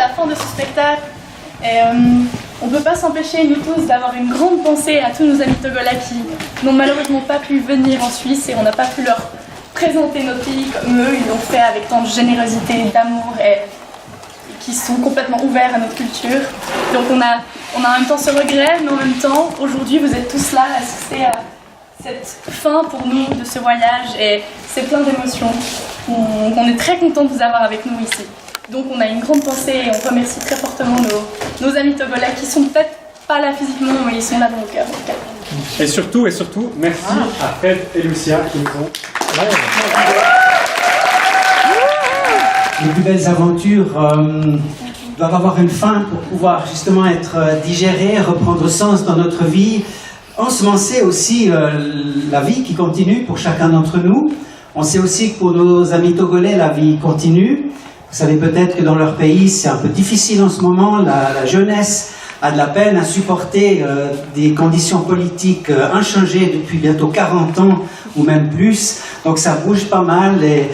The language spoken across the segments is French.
la fin de ce spectacle. Et on ne peut pas s'empêcher, nous tous, d'avoir une grande pensée à tous nos amis togolais qui n'ont malheureusement pas pu venir en Suisse et on n'a pas pu leur présenter notre pays comme eux. Ils l'ont fait avec tant de générosité, d'amour et qui sont complètement ouverts à notre culture. Donc on a en même temps ce regret, mais en même temps, aujourd'hui, vous êtes tous là à assister à cette fin pour nous de ce voyage et c'est plein d'émotions. On est très content de vous avoir avec nous ici. Donc on a une grande pensée et on remercie très fortement nos amis togolais qui sont peut-être pas là physiquement, mais ils sont là dans nos cœurs. Et surtout, merci à Fred et Lucia qui nous ont... Les plus belles aventures doivent avoir une fin pour pouvoir justement être digérées, reprendre sens dans notre vie, ensemencer aussi la vie qui continue pour chacun d'entre nous. On sait aussi que pour nos amis togolais, la vie continue. Vous savez peut-être que dans leur pays, c'est un peu difficile en ce moment. La jeunesse a de la peine à supporter des conditions politiques inchangées depuis bientôt 40 ans ou même plus. Donc ça bouge pas mal et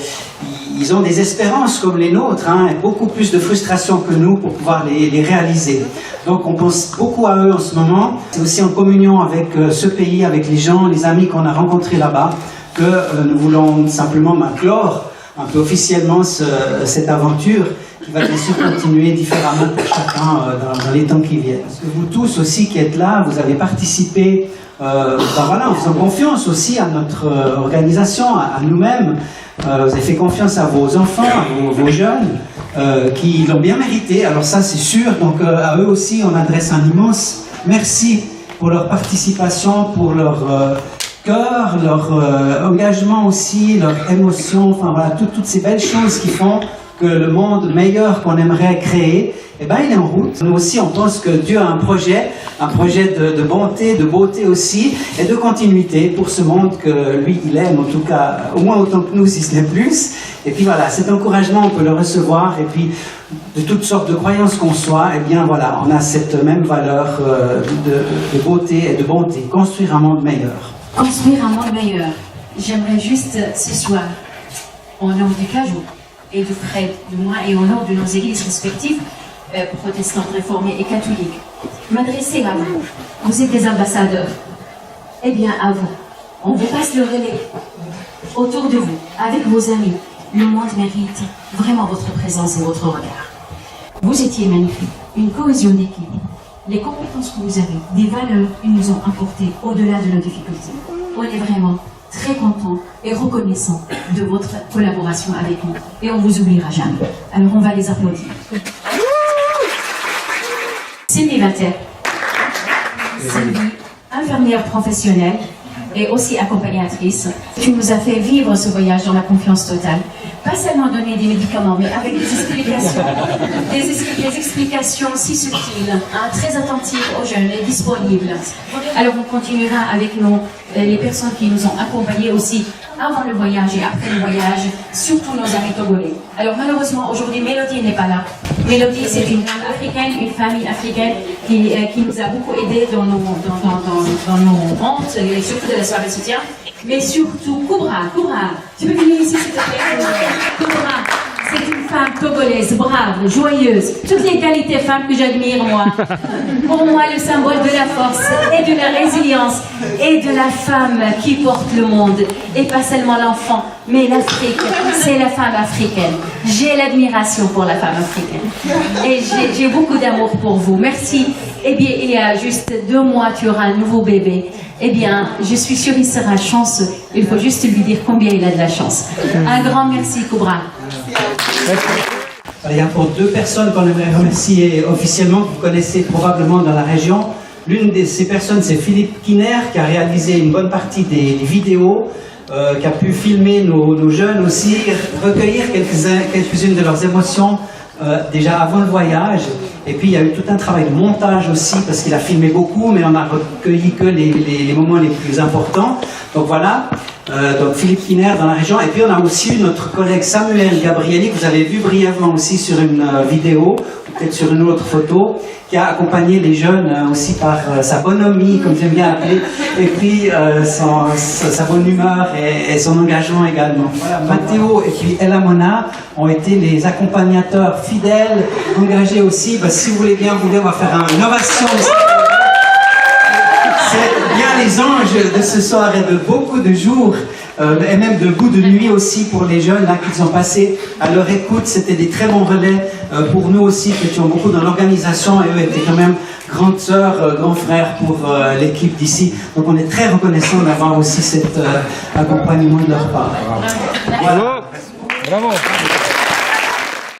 ils ont des espérances comme les nôtres, et beaucoup plus de frustration que nous pour pouvoir les réaliser. Donc on pense beaucoup à eux en ce moment. C'est aussi en communion avec ce pays, avec les gens, les amis qu'on a rencontrés là-bas, que nous voulons simplement clore un peu officiellement cette aventure qui va bien sûr continuer différemment pour chacun dans les temps qui viennent. Parce que vous tous aussi qui êtes là, vous avez participé en faisant confiance aussi à notre organisation, à nous-mêmes. Vous avez fait confiance à vos enfants, à vos jeunes, qui l'ont bien mérité. Alors ça, c'est sûr. Donc à eux aussi, on adresse un immense merci pour leur participation, pour leur cœur, leur engagement aussi, leur émotion. Enfin voilà, toutes ces belles choses qui font que le monde meilleur qu'on aimerait créer, il est en route. Nous aussi, on pense que Dieu a un projet de bonté, de beauté aussi, et de continuité pour ce monde que lui, il aime, en tout cas, au moins autant que nous, si ce n'est plus. Et puis voilà, cet encouragement, on peut le recevoir, et puis de toutes sortes de croyances qu'on soit, on a cette même valeur de beauté et de bonté, construire un monde meilleur. Construire un monde meilleur. J'aimerais juste ce soir, au nom du Cajou, et de Fred, de moi, et au nom de nos églises respectives, protestantes, réformées et catholiques, m'adresser à vous. Vous êtes des ambassadeurs. Eh bien, à vous. On vous passe le relais. Autour de vous, avec vos amis, le monde mérite vraiment votre présence et votre regard. Vous étiez magnifiques, une cohésion d'équipe. Les compétences que vous avez, des valeurs qu'ils nous ont apportées au-delà de nos difficultés. On est vraiment très content et reconnaissant de votre collaboration avec nous. Et on vous oubliera jamais. Alors on va les applaudir. Sylvie Vater, Sylvie, infirmière professionnelle et aussi accompagnatrice. Tu nous as fait vivre ce voyage dans la confiance totale. Pas seulement donner des médicaments, mais avec des explications. Des explications si subtiles, très attentives aux jeunes et disponibles. Alors on continuera avec les personnes qui nous ont accompagnés aussi avant le voyage et après le voyage, surtout nos amis togolais. Alors malheureusement aujourd'hui Mélodie n'est pas là. Mélodie c'est une femme africaine, une famille africaine qui nous a beaucoup aidés dans nos hontes et surtout de la soirée soutien. Mais surtout Koubra, tu peux venir ici s'il te plaît. Koubra, c'est une femme togolaise, brave, joyeuse, toutes les qualités femmes que j'admire moi. Pour moi le symbole de la force et de la résilience et de la femme qui porte le monde. Et pas seulement l'enfant, mais l'Afrique, c'est la femme africaine. J'ai l'admiration pour la femme africaine. Et j'ai beaucoup d'amour pour vous. Merci. Eh bien, il y a juste 2 mois, tu auras un nouveau bébé. Eh bien, je suis sûre qu'il sera chanceux. Il faut juste lui dire combien il a de la chance. Un grand merci, Koubra. Il y a pour 2 personnes qu'on aimerait remercier officiellement, que vous connaissez probablement dans la région. L'une de ces personnes, c'est Philippe Kiner, qui a réalisé une bonne partie des vidéos, qui a pu filmer nos jeunes aussi, recueillir quelques-unes de leurs émotions déjà avant le voyage. Et puis il y a eu tout un travail de montage aussi, parce qu'il a filmé beaucoup, mais on a recueilli que les moments les plus importants. Donc voilà. donc Philippe Kiner dans la région. Et puis on a aussi eu notre collègue Samuel Gabrielli, que vous avez vu brièvement aussi sur une vidéo, ou peut-être sur une autre photo, qui a accompagné les jeunes aussi par sa bonhomie, comme j'aime bien appeler, et puis sa bonne humeur et son engagement également. Voilà, Mathéo et puis Ella Mona ont été les accompagnateurs fidèles, engagés aussi. Si vous voulez bien, on va faire une ovation. C'est bien les anges de ce soir et de beaucoup de jours, et même de bout de nuit aussi pour les jeunes là qu'ils ont passé à leur écoute. C'était des très bons relais pour nous aussi qui étions beaucoup dans l'organisation, et eux étaient quand même grandes sœurs, grands frères pour l'équipe d'ici. Donc on est très reconnaissants d'avoir aussi cet accompagnement de leur part. Bravo. Bravo.